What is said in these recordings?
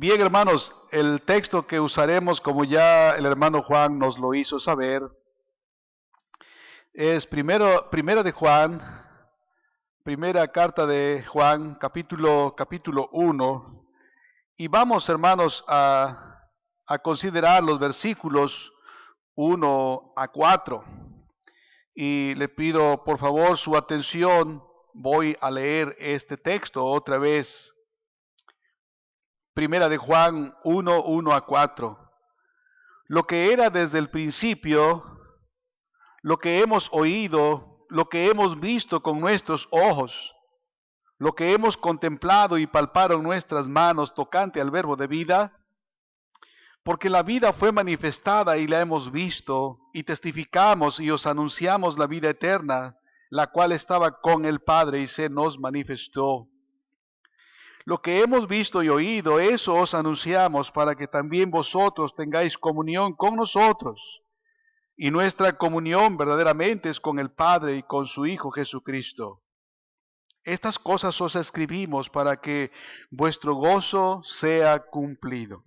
Bien, hermanos, el texto que usaremos, como ya el hermano Juan nos lo hizo saber, es primera de Juan, primera carta de Juan, capítulo 1, y vamos, hermanos, a considerar los versículos 1 a 4. Y le pido, por favor, su atención. Voy a leer este texto otra vez. Primera de Juan 1, 1 a 4. Lo que era desde el principio, lo que hemos oído, lo que hemos visto con nuestros ojos, lo que hemos contemplado y palpado en nuestras manos tocante al verbo de vida, porque la vida fue manifestada y la hemos visto, y testificamos y os anunciamos la vida eterna, la cual estaba con el Padre y se nos manifestó. Lo que hemos visto y oído, eso os anunciamos para que también vosotros tengáis comunión con nosotros. Y nuestra comunión verdaderamente es con el Padre y con su Hijo Jesucristo. Estas cosas os escribimos para que vuestro gozo sea cumplido.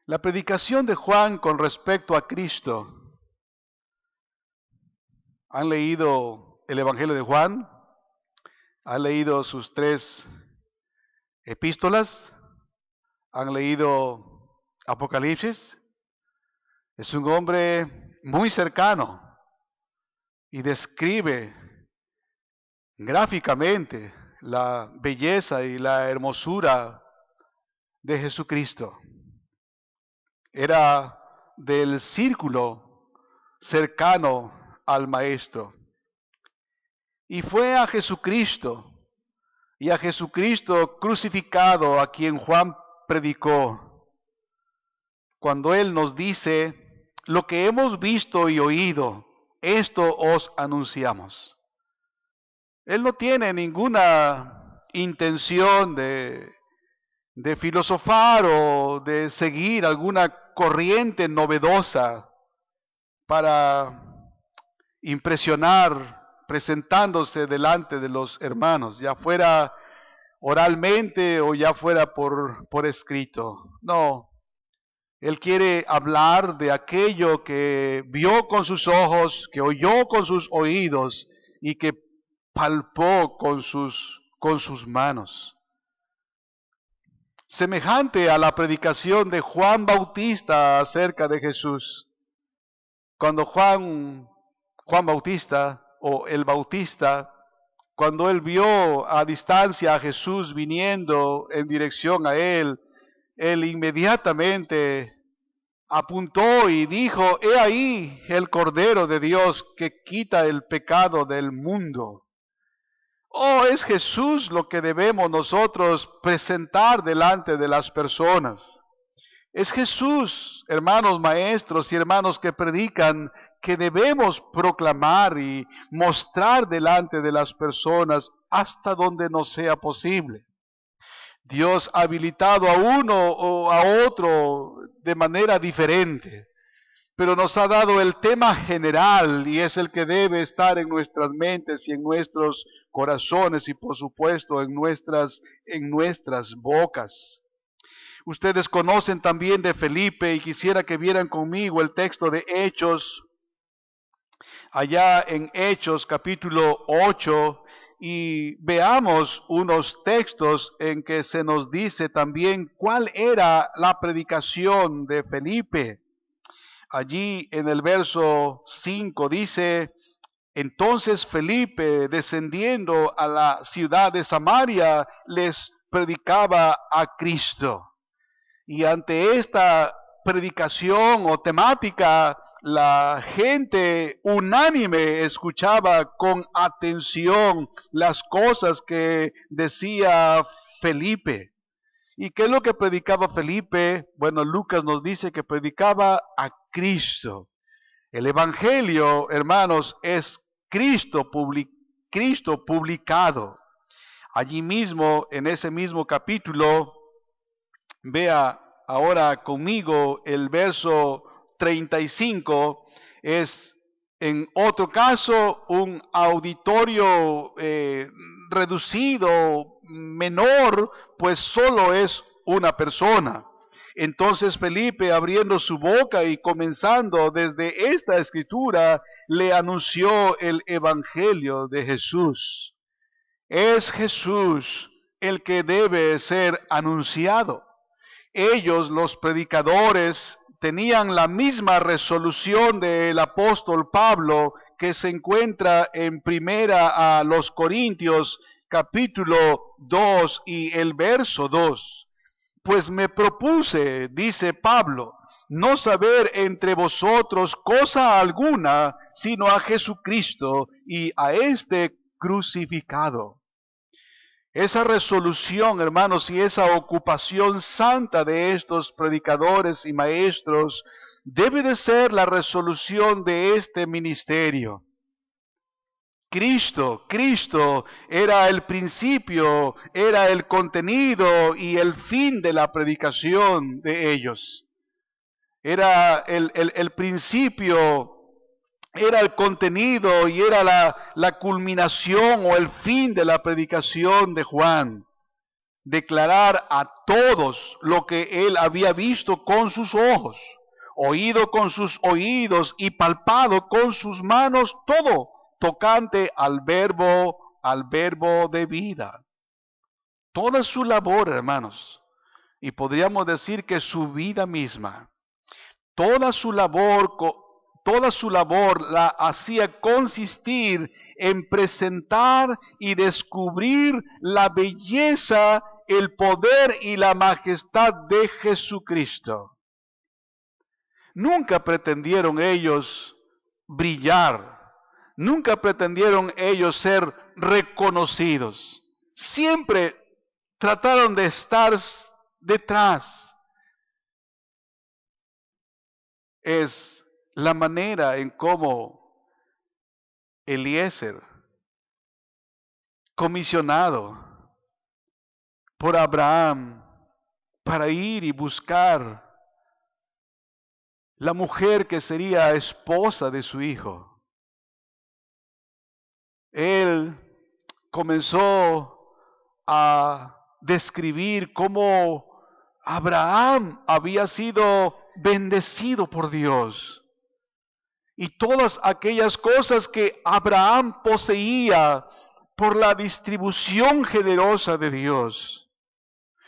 La predicación de Juan con respecto a Cristo. ¿Han leído el Evangelio de Juan? ¿Han leído sus 3 epístolas? ¿Han leído Apocalipsis? Es un hombre muy cercano y describe gráficamente la belleza y la hermosura de Jesucristo. Era del círculo cercano al Maestro. Y fue a Jesucristo y a Jesucristo crucificado a quien Juan predicó. Cuando él nos dice, lo que hemos visto y oído, esto os anunciamos. Él no tiene ninguna intención de filosofar o de seguir alguna corriente novedosa para impresionar presentándose delante de los hermanos, ya fuera oralmente o ya fuera por escrito. No, él quiere hablar de aquello que vio con sus ojos, que oyó con sus oídos y que palpó con sus manos. Semejante a la predicación de Juan Bautista acerca de Jesús. Cuando Juan Bautista o el Bautista, cuando él vio a distancia a Jesús viniendo en dirección a él inmediatamente apuntó y dijo, he ahí el Cordero de Dios que quita el pecado del mundo. Oh, es Jesús lo que debemos nosotros presentar delante de las personas. Es Jesús, hermanos maestros y hermanos que predican, que debemos proclamar y mostrar delante de las personas hasta donde nos sea posible. Dios ha habilitado a uno o a otro de manera diferente, pero nos ha dado el tema general y es el que debe estar en nuestras mentes y en nuestros corazones y por supuesto en nuestras bocas. Ustedes conocen también de Felipe y quisiera que vieran conmigo el texto de Hechos, allá en Hechos capítulo 8, y veamos unos textos en que se nos dice también cuál era la predicación de Felipe. Allí en el verso 5 dice, entonces Felipe, descendiendo a la ciudad de Samaria, les predicaba a Cristo. Y ante esta predicación o temática, la gente unánime escuchaba con atención las cosas que decía Felipe. ¿Y qué es lo que predicaba Felipe? Bueno, Lucas nos dice que predicaba a Cristo. El Evangelio, hermanos, es Cristo publicado. Allí mismo, en ese mismo capítulo, vea ahora conmigo el verso 35, es en otro caso un auditorio reducido, menor, pues solo es una persona. Entonces Felipe, abriendo su boca y comenzando desde esta escritura, le anunció el evangelio de Jesús. Es Jesús el que debe ser anunciado. Ellos, los predicadores, tenían la misma resolución del apóstol Pablo, que se encuentra en primera a los Corintios, capítulo 2 y el verso 2. Pues me propuse, dice Pablo, no saber entre vosotros cosa alguna, sino a Jesucristo y a este crucificado. Esa resolución, hermanos, y esa ocupación santa de estos predicadores y maestros debe de ser la resolución de este ministerio. Cristo era el principio, era el contenido y el fin de la predicación de ellos. Era el principio, era el contenido y era la culminación o el fin de la predicación de Juan. Declarar a todos lo que él había visto con sus ojos, oído con sus oídos y palpado con sus manos, todo tocante al verbo de vida. Toda su labor, hermanos, y podríamos decir que su vida misma, toda su labor la hacía consistir en presentar y descubrir la belleza, el poder y la majestad de Jesucristo. Nunca pretendieron ellos brillar, nunca pretendieron ellos ser reconocidos. Siempre trataron de estar detrás. Es la manera en cómo Eliezer, comisionado por Abraham para ir y buscar la mujer que sería esposa de su hijo, él comenzó a describir cómo Abraham había sido bendecido por Dios. Y todas aquellas cosas que Abraham poseía por la distribución generosa de Dios.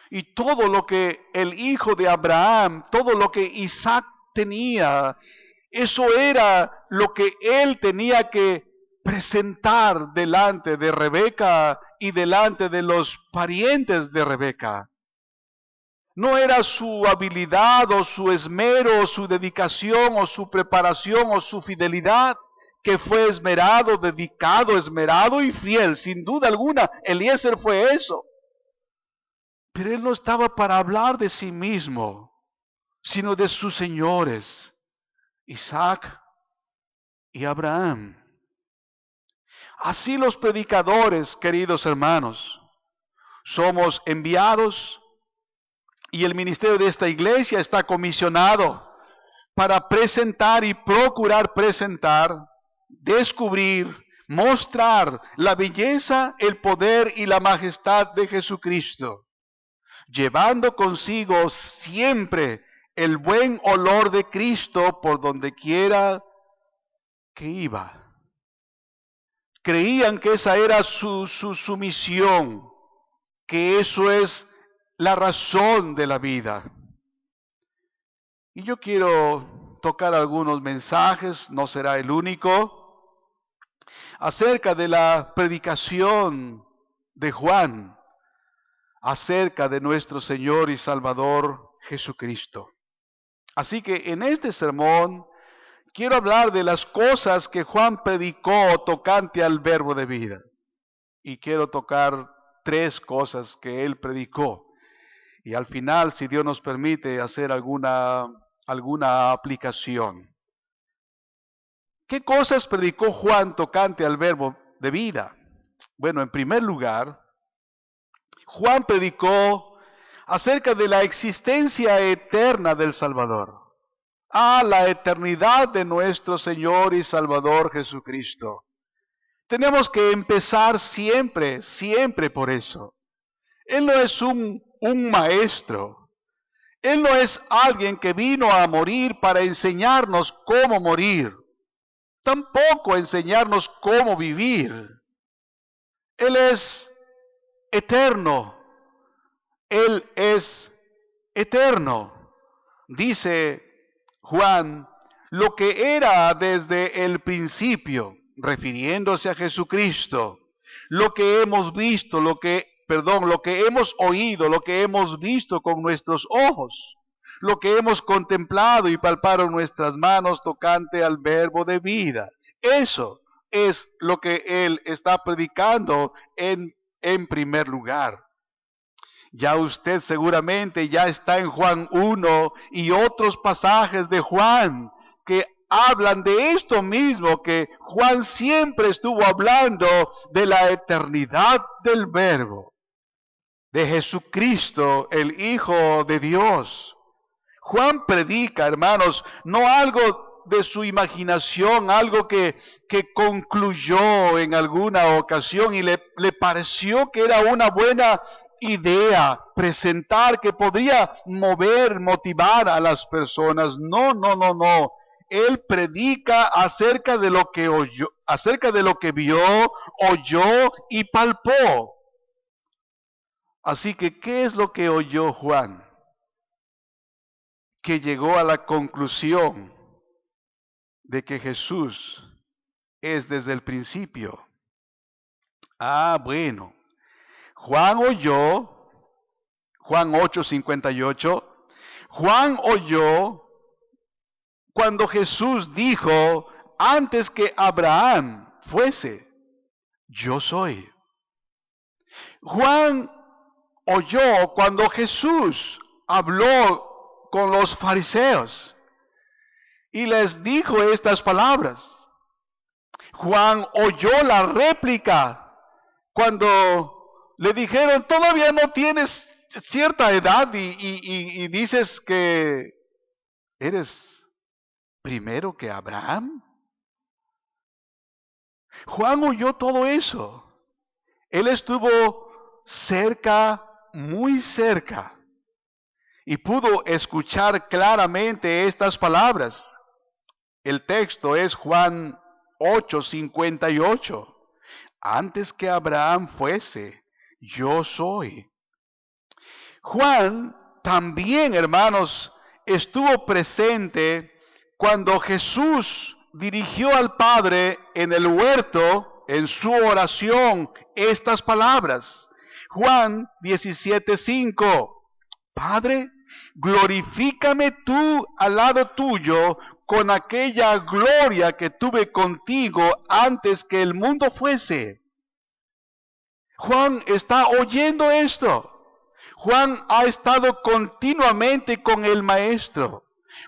Y todo lo que el hijo de Abraham, todo lo que Isaac tenía, eso era lo que él tenía que presentar delante de Rebeca y delante de los parientes de Rebeca. No era su habilidad o su esmero o su dedicación o su preparación o su fidelidad que fue esmerado, dedicado, esmerado y fiel. Sin duda alguna, Eliezer fue eso. Pero él no estaba para hablar de sí mismo, sino de sus señores, Isaac y Abraham. Así los predicadores, queridos hermanos, somos enviados. Y el ministerio de esta iglesia está comisionado para presentar y procurar presentar, descubrir, mostrar la belleza, el poder y la majestad de Jesucristo, llevando consigo siempre el buen olor de Cristo por donde quiera que iba. Creían que esa era su misión, que eso es la razón de la vida. Y yo quiero tocar algunos mensajes, no será el único, acerca de la predicación de Juan, acerca de nuestro Señor y Salvador Jesucristo. Así que en este sermón quiero hablar de las cosas que Juan predicó tocante al verbo de vida. Y quiero tocar 3 cosas que él predicó. Y al final, si Dios nos permite, hacer alguna aplicación. ¿Qué cosas predicó Juan tocante al verbo de vida? Bueno, en primer lugar, Juan predicó acerca de la existencia eterna del Salvador. La eternidad de nuestro Señor y Salvador Jesucristo. tenemos que empezar siempre, siempre por eso. Él no es un maestro. Él no es alguien que vino a morir para enseñarnos cómo morir. Tampoco enseñarnos cómo vivir. Él es eterno. Él es eterno. Dice Juan, lo que era desde el principio, refiriéndose a Jesucristo, lo que hemos visto, lo que hemos oído, lo que hemos visto con nuestros ojos, lo que hemos contemplado y palpado en nuestras manos tocante al verbo de vida. Eso es lo que él está predicando en primer lugar. Ya usted seguramente ya está en Juan 1 y otros pasajes de Juan que hablan de esto mismo, que Juan siempre estuvo hablando de la eternidad del Verbo, de Jesucristo, el Hijo de Dios. Juan predica, hermanos, no algo de su imaginación, algo que concluyó en alguna ocasión y le pareció que era una buena idea presentar, que podría motivar a las personas. No, no, no, no. Él predica acerca de lo que oyó, acerca de lo que vio, oyó y palpó. Así que, ¿qué es lo que oyó Juan? Que llegó a la conclusión de que Jesús es desde el principio. Ah, bueno. Juan oyó, Juan 8:58, Juan oyó cuando Jesús dijo, antes que Abraham fuese, yo soy. Juan oyó cuando Jesús habló con los fariseos y les dijo estas palabras. Juan oyó la réplica cuando le dijeron, todavía no tienes cierta edad y dices que eres primero que Abraham. Juan oyó todo eso. Él estuvo cerca, muy cerca, y pudo escuchar claramente estas palabras. El texto es Juan 8:58. Antes que Abraham fuese, yo soy. Juan también, hermanos, estuvo presente cuando Jesús dirigió al Padre en el huerto, en su oración, estas palabras. Juan 17:5. Padre, glorifícame tú al lado tuyo con aquella gloria que tuve contigo antes que el mundo fuese. Juan está oyendo esto. Juan ha estado continuamente con el Maestro.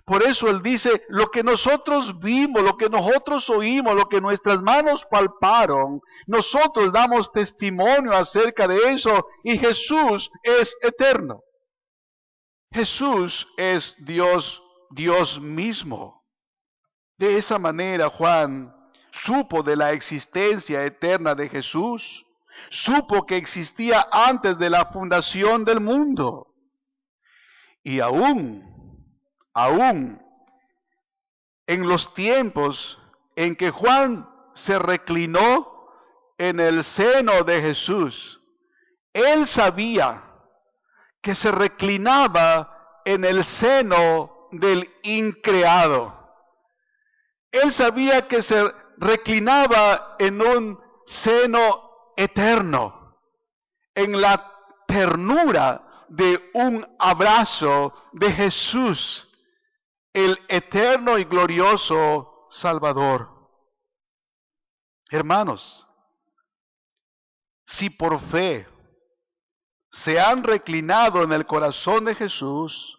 Por eso él dice, lo que nosotros vimos, lo que nosotros oímos, lo que nuestras manos palparon, nosotros damos testimonio acerca de eso, y Jesús es eterno. Jesús es Dios, Dios mismo. De esa manera Juan supo de la existencia eterna de Jesús, supo que existía antes de la fundación del mundo. Y aún en los tiempos en que Juan se reclinó en el seno de Jesús, él sabía que se reclinaba en el seno del increado. Él sabía que se reclinaba en un seno eterno, en la ternura de un abrazo de Jesús, el eterno y glorioso Salvador. Hermanos, si por fe se han reclinado en el corazón de Jesús,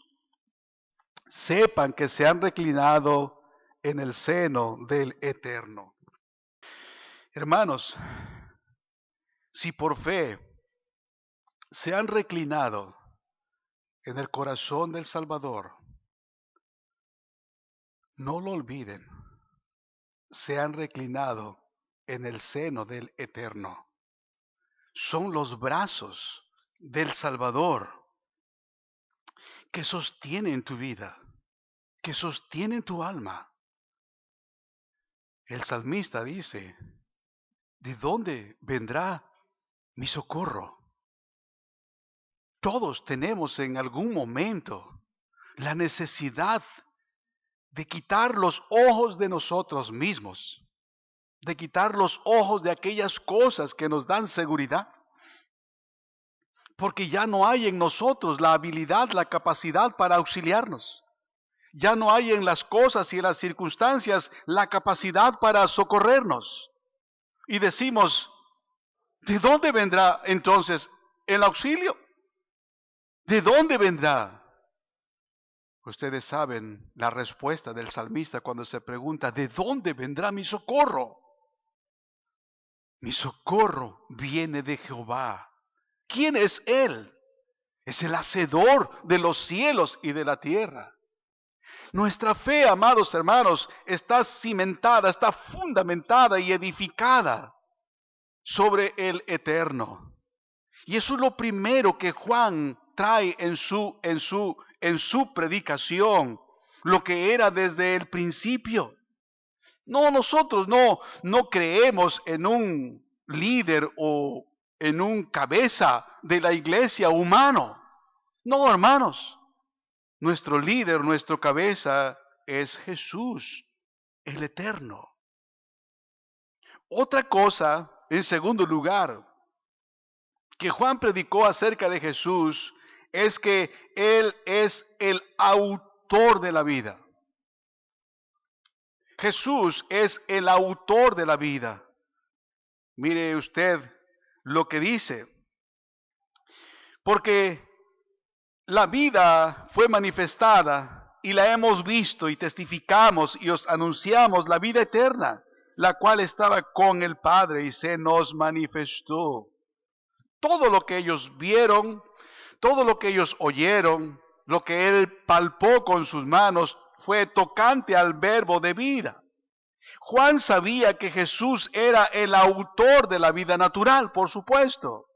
sepan que se han reclinado en el seno del Eterno. Hermanos, si por fe se han reclinado en el corazón del Salvador, no lo olviden, se han reclinado en el seno del Eterno. Son los brazos del Salvador que sostienen tu vida, que sostienen tu alma. El salmista dice, ¿de dónde vendrá mi socorro? Todos tenemos en algún momento la necesidad de quitar los ojos de nosotros mismos, de quitar los ojos de aquellas cosas que nos dan seguridad, porque ya no hay en nosotros la habilidad, la capacidad para auxiliarnos. Ya no hay en las cosas y en las circunstancias la capacidad para socorrernos. Y decimos, ¿de dónde vendrá entonces el auxilio? ¿De dónde vendrá? Ustedes saben la respuesta del salmista cuando se pregunta, ¿de dónde vendrá mi socorro? Mi socorro viene de Jehová. ¿Quién es Él? Es el hacedor de los cielos y de la tierra. Nuestra fe, amados hermanos, está cimentada, está fundamentada y edificada sobre el Eterno. Y eso es lo primero que Juan trae en su predicación, lo que era desde el principio. No, nosotros no creemos en un líder o en un cabeza de la iglesia humano. No, hermanos. Nuestro líder, nuestro cabeza es Jesús, el Eterno. Otra cosa, en segundo lugar, que Juan predicó acerca de Jesús es que Él es el autor de la vida. Jesús es el autor de la vida. Mire usted lo que dice. Porque la vida fue manifestada y la hemos visto y testificamos y os anunciamos la vida eterna, la cual estaba con el Padre y se nos manifestó. Todo lo que ellos vieron, todo lo que ellos oyeron, lo que Él palpó con sus manos, fue tocante al verbo de vida. Juan sabía que Jesús era el autor de la vida natural, por supuesto.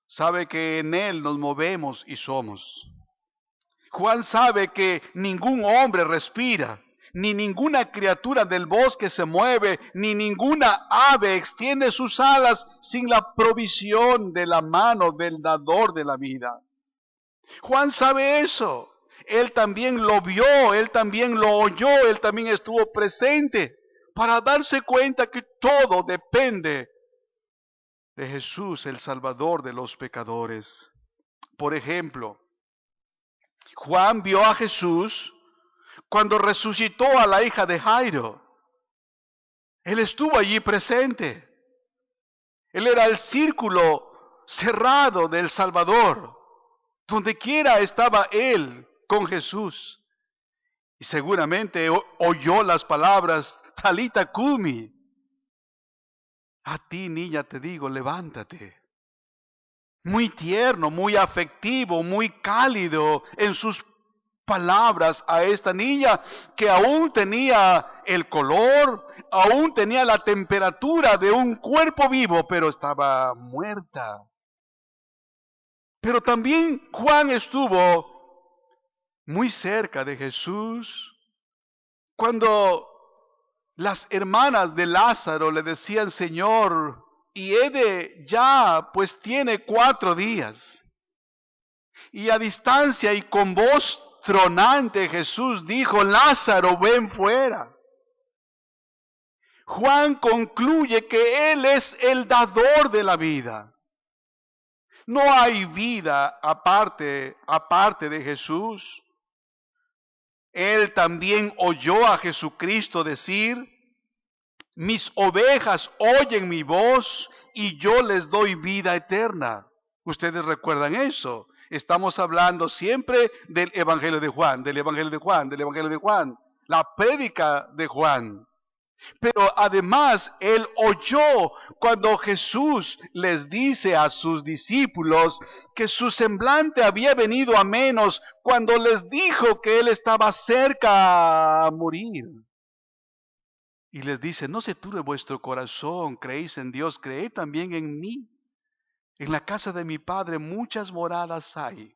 Sabe que en Él nos movemos y somos. Juan sabe que ningún hombre respira, ni ninguna criatura del bosque se mueve, ni ninguna ave extiende sus alas sin la provisión de la mano del dador de la vida. Juan sabe eso. Él también lo vio, él también lo oyó, él también estuvo presente para darse cuenta que todo depende de Jesús, el Salvador de los pecadores. Por ejemplo, Juan vio a Jesús cuando resucitó a la hija de Jairo. Él estuvo allí presente. Él era el círculo cerrado del Salvador. Donde quiera estaba él con Jesús. Y seguramente oyó las palabras, Talita Cumi. A ti, niña, te digo, levántate. Muy tierno, muy afectivo, muy cálido en sus palabras a esta niña que aún tenía el color, aún tenía la temperatura de un cuerpo vivo, pero estaba muerta. Pero también Juan estuvo muy cerca de Jesús cuando las hermanas de Lázaro le decían, Señor, y Ede ya pues tiene 4 días. Y a distancia y con voz tronante Jesús dijo, Lázaro, ven fuera. Juan concluye que Él es el dador de la vida. No hay vida aparte de Jesús. Él también oyó a Jesucristo decir, mis ovejas oyen mi voz y yo les doy vida eterna. Ustedes recuerdan eso. Estamos hablando siempre del Evangelio de Juan, del Evangelio de Juan, del Evangelio de Juan, la prédica de Juan. Pero además Él oyó cuando Jesús les dice a sus discípulos que su semblante había venido a menos cuando les dijo que Él estaba cerca a morir. Y les dice, no se turbe vuestro corazón, creéis en Dios, creed también en mí. En la casa de mi Padre muchas moradas hay.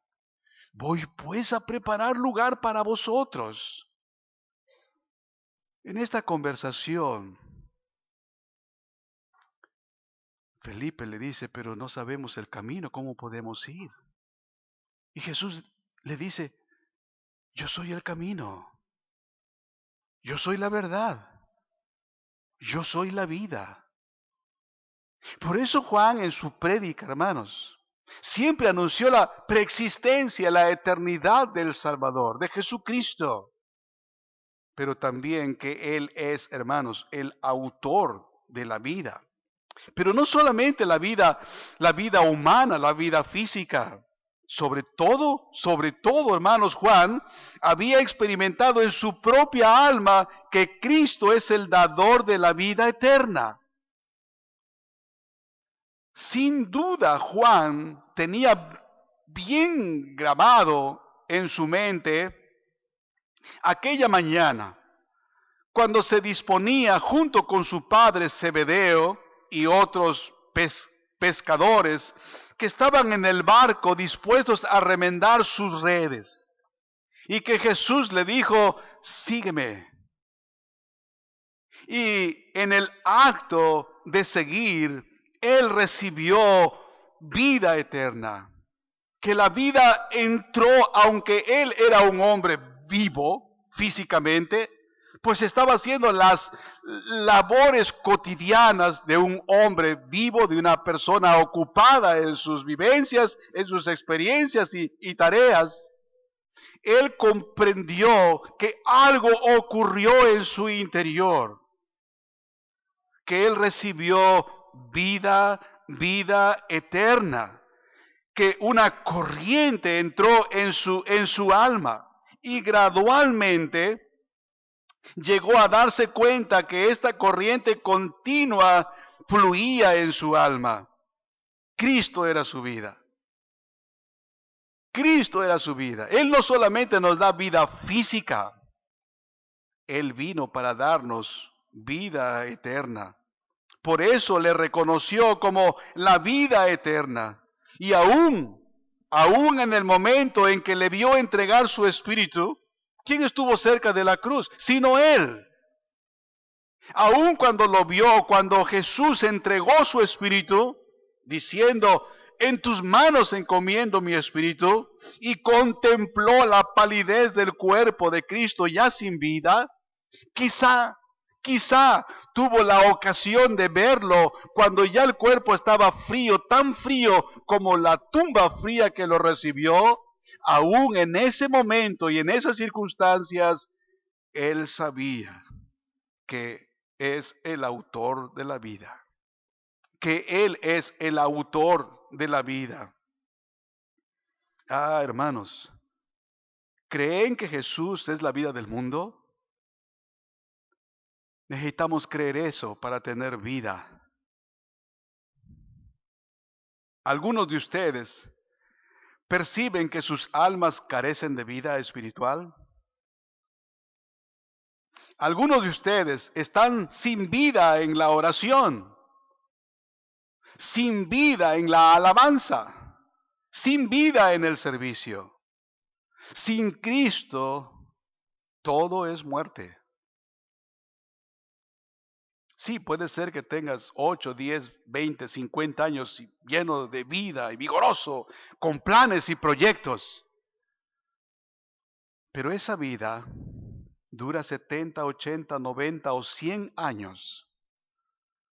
Voy pues a preparar lugar para vosotros. En esta conversación, Felipe le dice, pero no sabemos el camino, ¿cómo podemos ir? Y Jesús le dice, yo soy el camino, yo soy la verdad, yo soy la vida. Por eso Juan en su prédica, hermanos, siempre anunció la preexistencia, la eternidad del Salvador, de Jesucristo. Pero también que Él es, hermanos, el autor de la vida. Pero no solamente la vida humana, la vida física. Sobre todo, hermanos, Juan había experimentado en su propia alma que Cristo es el dador de la vida eterna. Sin duda, Juan tenía bien grabado en su mente aquella mañana, cuando se disponía junto con su padre Zebedeo y otros pescadores que estaban en el barco dispuestos a remendar sus redes, y que Jesús le dijo, sígueme. Y en el acto de seguir, él recibió vida eterna. Que la vida entró, aunque él era un hombre vivo físicamente, pues estaba haciendo las labores cotidianas de un hombre vivo, de una persona ocupada en sus vivencias, en sus experiencias y tareas. Él comprendió que algo ocurrió en su interior, que él recibió vida eterna, que una corriente entró en su alma y gradualmente llegó a darse cuenta que esta corriente continua fluía en su alma. Cristo era su vida. Cristo era su vida. Él no solamente nos da vida física, Él vino para darnos vida eterna. Por eso le reconoció como la vida eterna. Y aún en el momento en que le vio entregar su espíritu, ¿quién estuvo cerca de la cruz? Sino Él. Aún cuando lo vio, cuando Jesús entregó su espíritu, diciendo, en tus manos encomiendo mi espíritu, y contempló la palidez del cuerpo de Cristo ya sin vida, quizá tuvo la ocasión de verlo cuando ya el cuerpo estaba frío, tan frío como la tumba fría que lo recibió. Aún en ese momento y en esas circunstancias, él sabía que es el autor de la vida, que Él es el autor de la vida. Ah, hermanos, ¿creen que Jesús es la vida del mundo? Necesitamos creer eso para tener vida. Algunos de ustedes perciben que sus almas carecen de vida espiritual. Algunos de ustedes están sin vida en la oración, sin vida en la alabanza, sin vida en el servicio. Sin Cristo, todo es muerte. Sí, puede ser que tengas 8, 10, 20, 50 años lleno de vida y vigoroso, con planes y proyectos. Pero esa vida dura 70, 80, 90 o 100 años.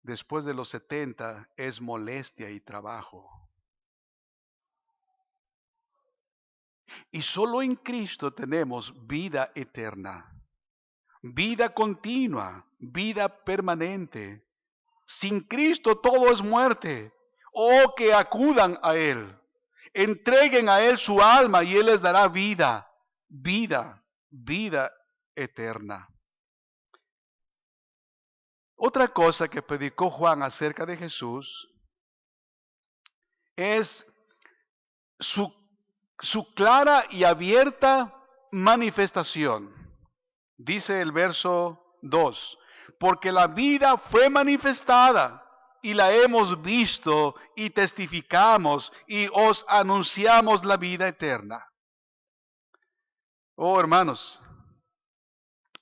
Después de los 70 es molestia y trabajo. Y solo en Cristo tenemos vida eterna, vida continua, vida permanente. Sin Cristo todo es muerte. Oh, que acudan a Él, entreguen a Él su alma y Él les dará vida, vida eterna. Otra cosa que predicó Juan acerca de Jesús es su clara y abierta manifestación. Dice el verso 2, porque la vida fue manifestada y la hemos visto y testificamos y os anunciamos la vida eterna. Oh, hermanos,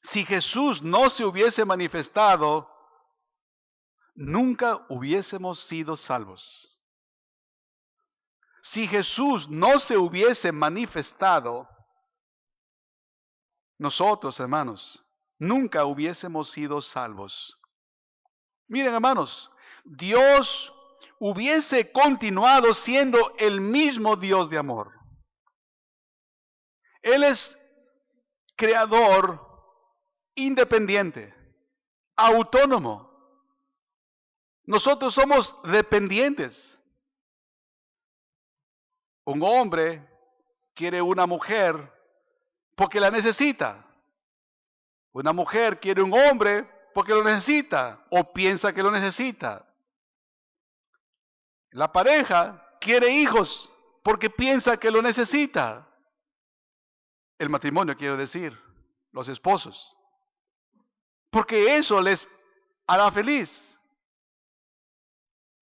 si Jesús no se hubiese manifestado, nunca hubiésemos sido salvos. Si Jesús no se hubiese manifestado, nosotros, hermanos, nunca hubiésemos sido salvos. Miren, hermanos, Dios hubiese continuado siendo el mismo Dios de amor. Él es creador independiente, autónomo. Nosotros somos dependientes. Un hombre quiere una mujer porque la necesita. Una mujer quiere un hombre porque lo necesita o piensa que lo necesita. La pareja quiere hijos porque piensa que lo necesita. El matrimonio, quiero decir, los esposos. Porque eso les hará feliz.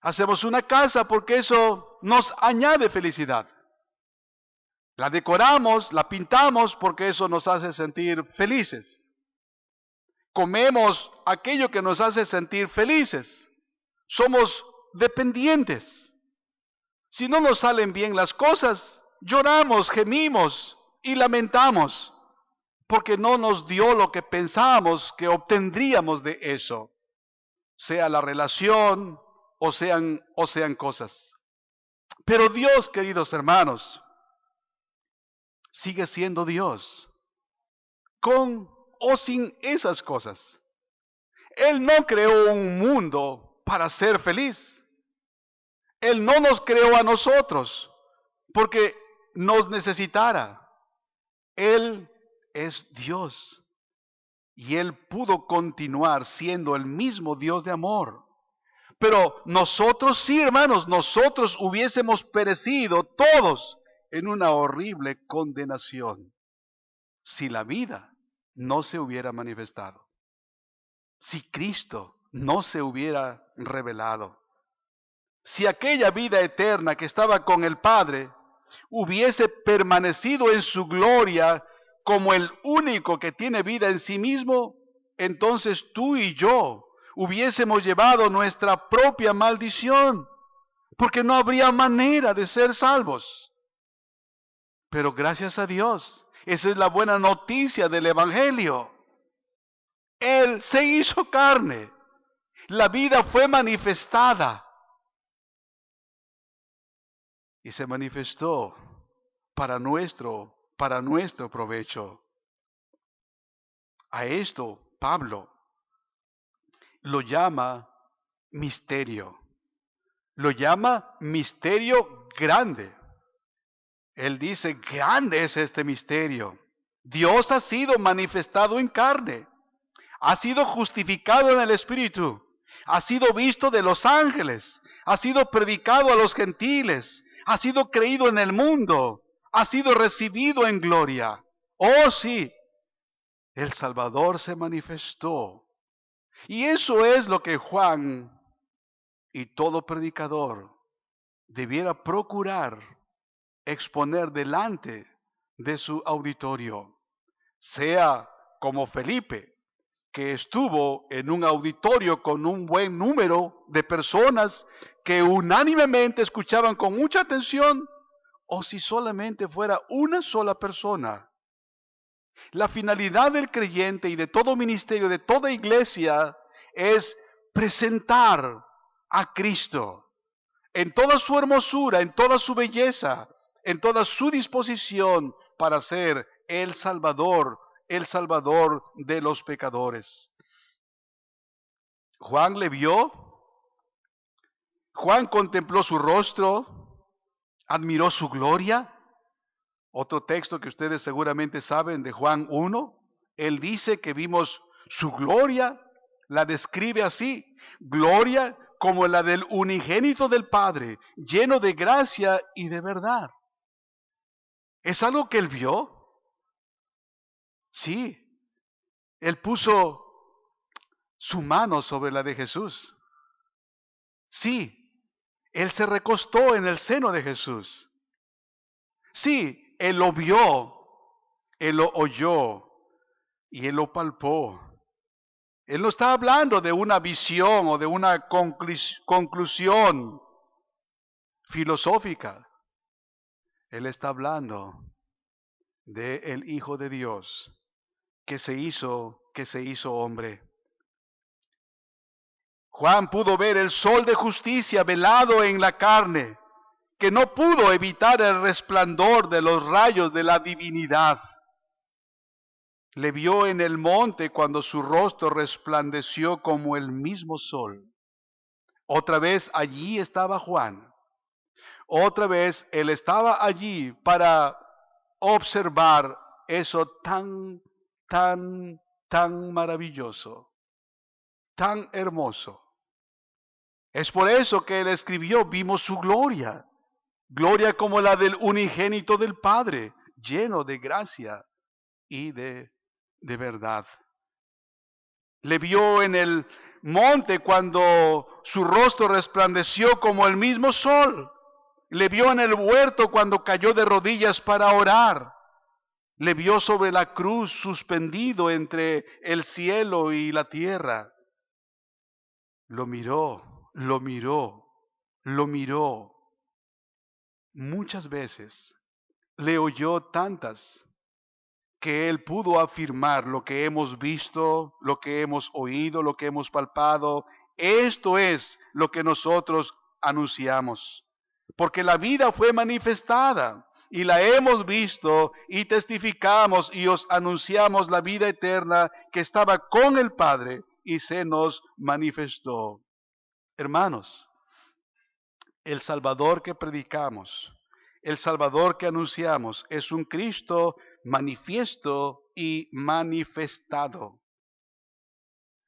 Hacemos una casa porque eso nos añade felicidad. La decoramos, la pintamos porque eso nos hace sentir felices. Comemos aquello que nos hace sentir felices. Somos dependientes. Si no nos salen bien las cosas, lloramos, gemimos y lamentamos porque no nos dio lo que pensábamos que obtendríamos de eso, sea la relación o sean cosas. Pero Dios, queridos hermanos, sigue siendo Dios, con o sin esas cosas. Él no creó un mundo para ser feliz. Él no nos creó a nosotros porque nos necesitara. Él es Dios y Él pudo continuar siendo el mismo Dios de amor. Pero nosotros sí, hermanos, nosotros hubiésemos perecido todos en una horrible condenación si la vida no se hubiera manifestado, si Cristo no se hubiera revelado, si aquella vida eterna que estaba con el Padre hubiese permanecido en su gloria como el único que tiene vida en sí mismo, entonces tú y yo hubiésemos llevado nuestra propia maldición, porque no habría manera de ser salvos. Pero gracias a Dios, esa es la buena noticia del Evangelio. Él se hizo carne, la vida fue manifestada y se manifestó para nuestro provecho. A esto Pablo lo llama misterio. Lo llama misterio grande. Él dice, grande es este misterio. Dios ha sido manifestado en carne. Ha sido justificado en el Espíritu. Ha sido visto de los ángeles. Ha sido predicado a los gentiles. Ha sido creído en el mundo. Ha sido recibido en gloria. Oh sí, el Salvador se manifestó. Y eso es lo que Juan y todo predicador debiera procurar exponer delante de su auditorio. Sea como Felipe, que estuvo en un auditorio con un buen número de personas que unánimemente escuchaban con mucha atención, o si solamente fuera una sola persona. La finalidad del creyente y de todo ministerio, de toda iglesia, es presentar a Cristo en toda su hermosura, en toda su belleza, en toda su disposición para ser el Salvador de los pecadores. Juan le vio, Juan contempló su rostro, admiró su gloria. Otro texto que ustedes seguramente saben de Juan 1, él dice que vimos su gloria, la describe así, gloria como la del unigénito del Padre, lleno de gracia y de verdad. ¿Es algo que él vio? Sí. Él puso su mano sobre la de Jesús. Sí, él se recostó en el seno de Jesús. Sí, él lo vio, él lo oyó y él lo palpó. Él no está hablando de una visión o de una conclusión filosófica. Él está hablando de el Hijo de Dios que se hizo hombre. Juan pudo ver el sol de justicia velado en la carne, que no pudo evitar el resplandor de los rayos de la divinidad. Le vio en el monte cuando su rostro resplandeció como el mismo sol. Otra vez allí estaba Juan. Otra vez él estaba allí para observar eso tan maravilloso, tan hermoso. Es por eso que él escribió, vimos su gloria, gloria como la del unigénito del Padre, lleno de gracia y de verdad. Le vio en el monte cuando su rostro resplandeció como el mismo sol. Le vio en el huerto cuando cayó de rodillas para orar. Le vio sobre la cruz suspendido entre el cielo y la tierra. Lo miró, lo miró, lo miró. Muchas veces le oyó tantas que él pudo afirmar lo que hemos visto, lo que hemos oído, lo que hemos palpado. Esto es lo que nosotros anunciamos, porque la vida fue manifestada y la hemos visto y testificamos y os anunciamos la vida eterna que estaba con el Padre y se nos manifestó. Hermanos, el Salvador que predicamos, el Salvador que anunciamos, es un Cristo manifiesto y manifestado.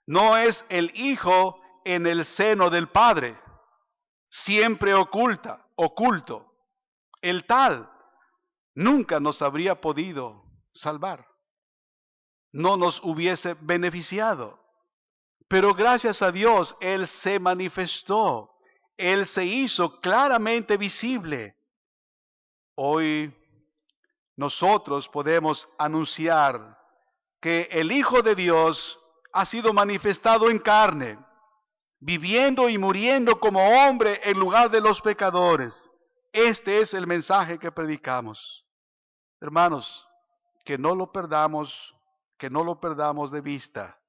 No es el Hijo en el seno del Padre, siempre oculto. El tal nunca nos habría podido salvar, no nos hubiese beneficiado. Pero gracias a Dios, Él se manifestó, Él se hizo claramente visible. Hoy nosotros podemos anunciar que el Hijo de Dios ha sido manifestado en carne, viviendo y muriendo como hombre en lugar de los pecadores. Este es el mensaje que predicamos. Hermanos, que no lo perdamos de vista.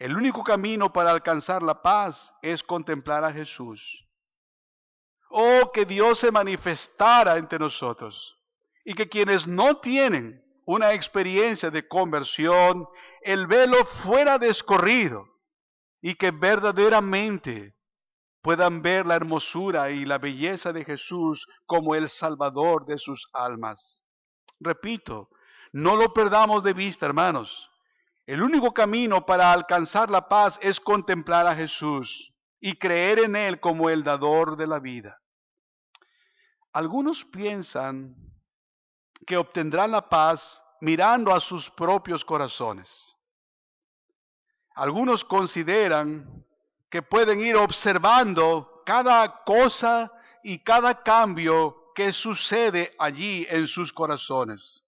El único camino para alcanzar la paz es contemplar a Jesús. Oh, que Dios se manifestara entre nosotros y que quienes no tienen una experiencia de conversión, el velo fuera descorrido y que verdaderamente puedan ver la hermosura y la belleza de Jesús como el Salvador de sus almas. Repito, no lo perdamos de vista, hermanos. El único camino para alcanzar la paz es contemplar a Jesús y creer en Él como el dador de la vida. Algunos piensan que obtendrán la paz mirando a sus propios corazones. Algunos consideran que pueden ir observando cada cosa y cada cambio que sucede allí en sus corazones.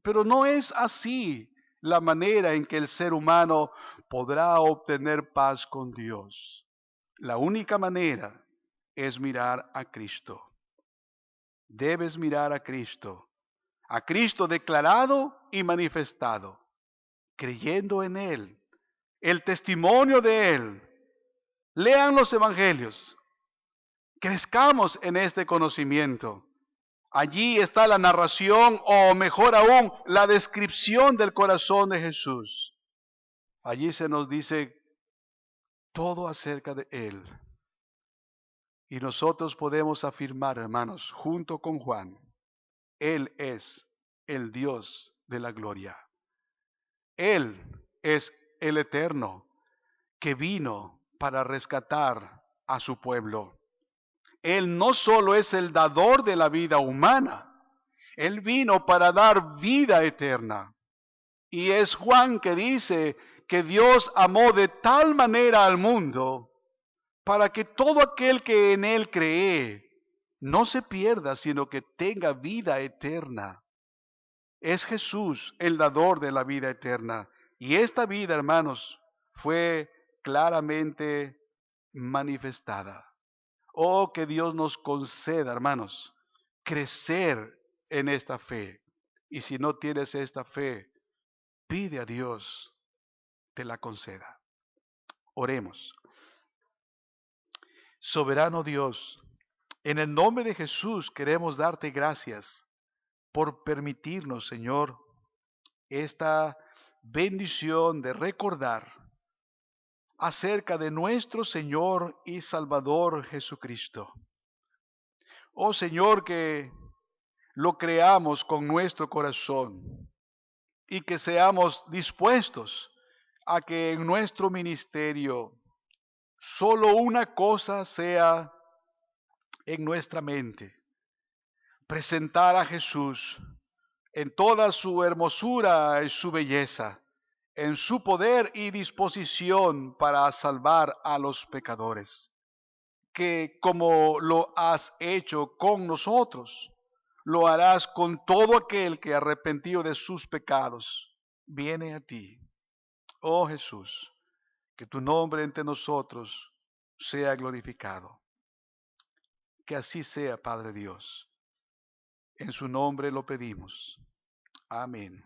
Pero no es así la manera en que el ser humano podrá obtener paz con Dios. La única manera es mirar a Cristo. Debes mirar a Cristo declarado y manifestado, creyendo en Él, el testimonio de Él. Lean los evangelios, crezcamos en este conocimiento. Allí está la narración, o mejor aún, la descripción del corazón de Jesús. Allí se nos dice todo acerca de Él. Y nosotros podemos afirmar, hermanos, junto con Juan, Él es el Dios de la gloria. Él es el Eterno que vino para rescatar a su pueblo. Él no solo es el dador de la vida humana, Él vino para dar vida eterna. Y es Juan que dice que Dios amó de tal manera al mundo para que todo aquel que en él cree no se pierda, sino que tenga vida eterna. Es Jesús el dador de la vida eterna. Y esta vida, hermanos, fue claramente manifestada. Oh, que Dios nos conceda, hermanos, crecer en esta fe. Y si no tienes esta fe, pide a Dios te la conceda. Oremos. Soberano Dios, en el nombre de Jesús queremos darte gracias por permitirnos, Señor, esta bendición de recordar acerca de nuestro Señor y Salvador Jesucristo. Oh Señor, que lo creamos con nuestro corazón y que seamos dispuestos a que en nuestro ministerio solo una cosa sea en nuestra mente: presentar a Jesús en toda su hermosura y su belleza, en su poder y disposición para salvar a los pecadores, que como lo has hecho con nosotros, lo harás con todo aquel que, arrepentido de sus pecados, viene a ti. Oh Jesús, que tu nombre entre nosotros sea glorificado. Que así sea, Padre Dios. En su nombre lo pedimos. Amén.